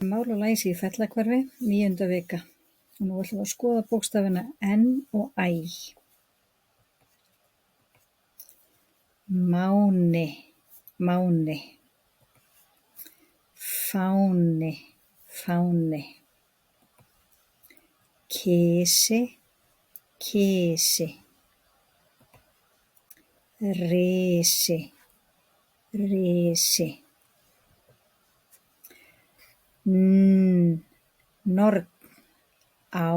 Mál og læsi í Fellahvarfi, 9. vika. Og nú ætlum við að skoða bókstafina N og Æ. Máni, máni. Fáni, fáni. Kisi, kisi. Risi, risi. Norn, á,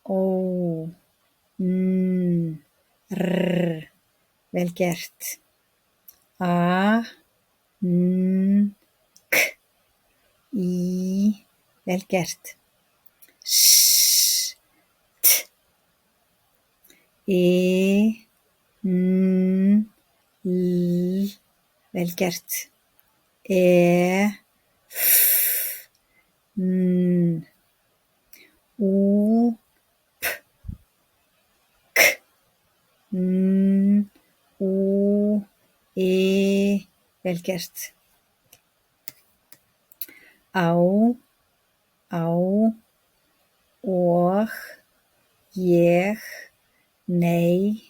ó, vel gert. A, k, í, vel gert. S, t, e, l, vel gert. E, f, u, p, k, u, e, vel gert. Á, á, og, ég, nei,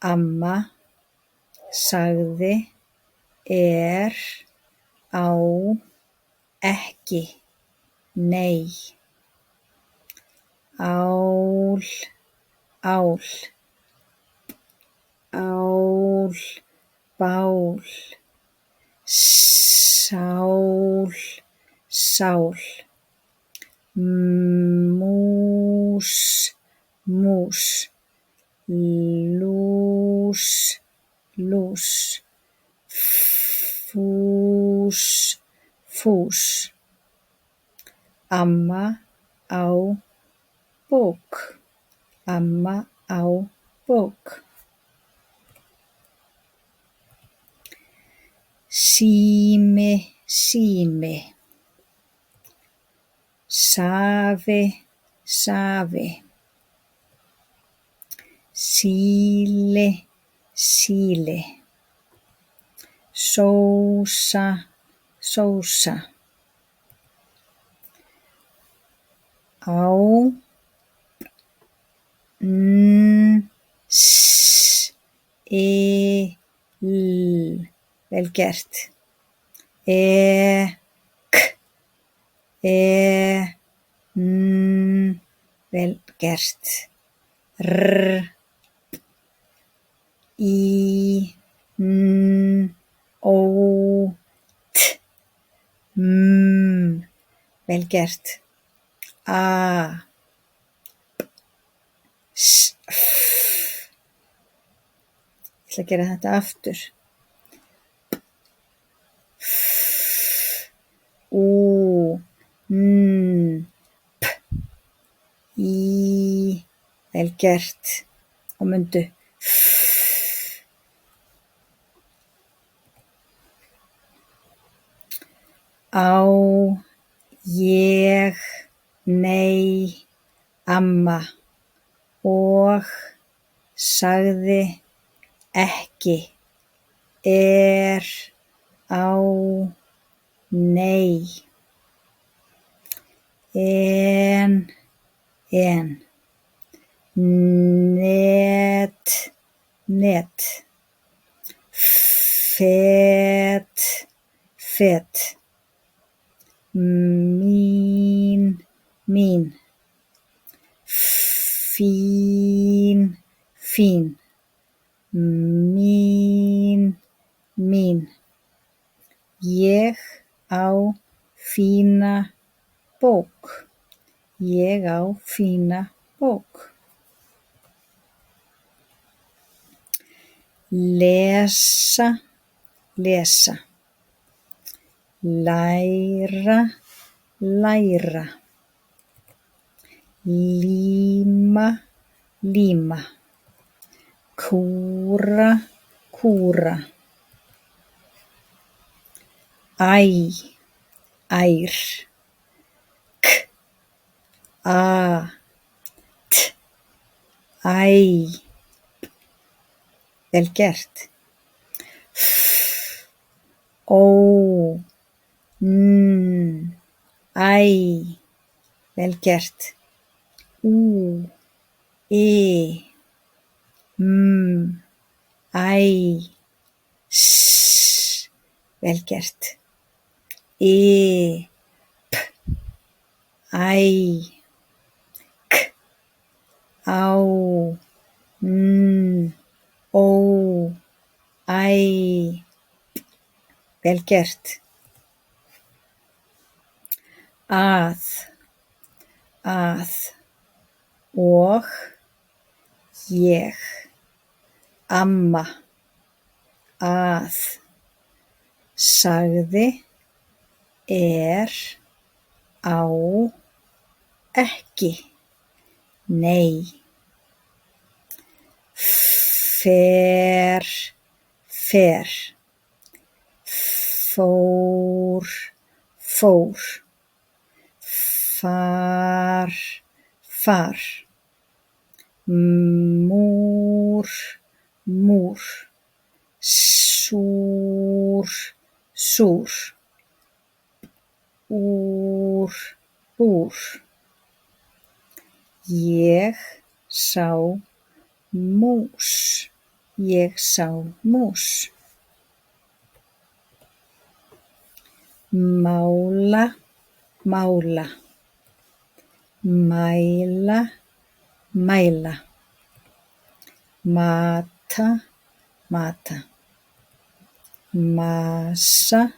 amma, sagði, á, ekki, nei. Ál, ál. Ál, bál. Sál, sál. Mús, mús. Lús, lús. Fús, fús. Amma á bók. Amma á bók. Sími, sími. Safi, safi. Síli, síli. Sósa, sósa. Á, s, l, vel gert. K, vel gert. R, í, ó, t, vel gert. A, s, f. Ég ætla að gera þetta aftur. Ú, p, í, vel gert. Og mundu. Á, ég, nei, amma, og, sagði, ekki, á, nei. En, net, net. Fet, fet. Mín, mín. Fín, fín. Mín, mín. Ég á fína bók. Ég á fína bók. Lesa, lesa. Læra, læra. Líma, líma. Kúra, kúra. Æ, ær. K, a, t, æ. Vel gert. F, ó, æ, vel gert. Ú, æ, vel gert. Æ, á, ó, æ, vel gert. Að, og ég, amma, að, sagði, á, ekki, nei. Fer, fór, far, múr, súr, úr, búr. Ég sá mús. Mála, mæla, mata, masa,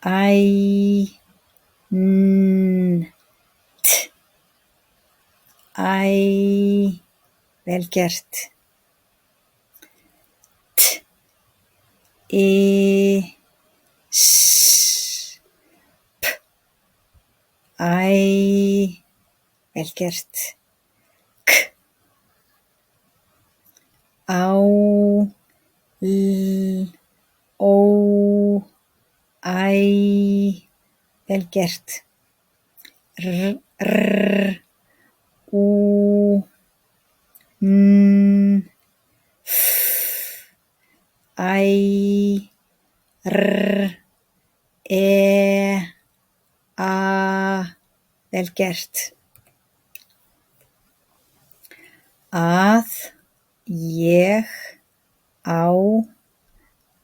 æ, æ, vel gert. Æ, vel gert. Á, ó, æ, vel gert. Ú, æ, vel gert. Að, ég, á,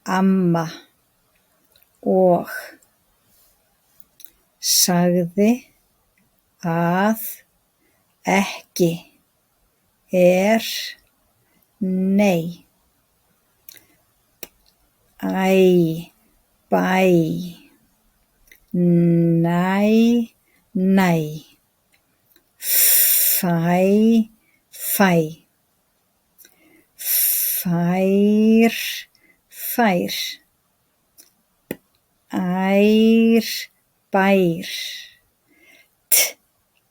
amma, og sagði, að, ekki, nei. Æ, bæ, næ, fæ, fær, ær, bær,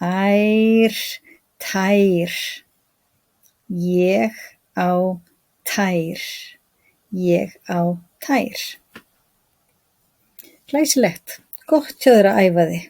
ær, tær, ég á tær. Glæsilegt, gott hjá þér að æfa þig.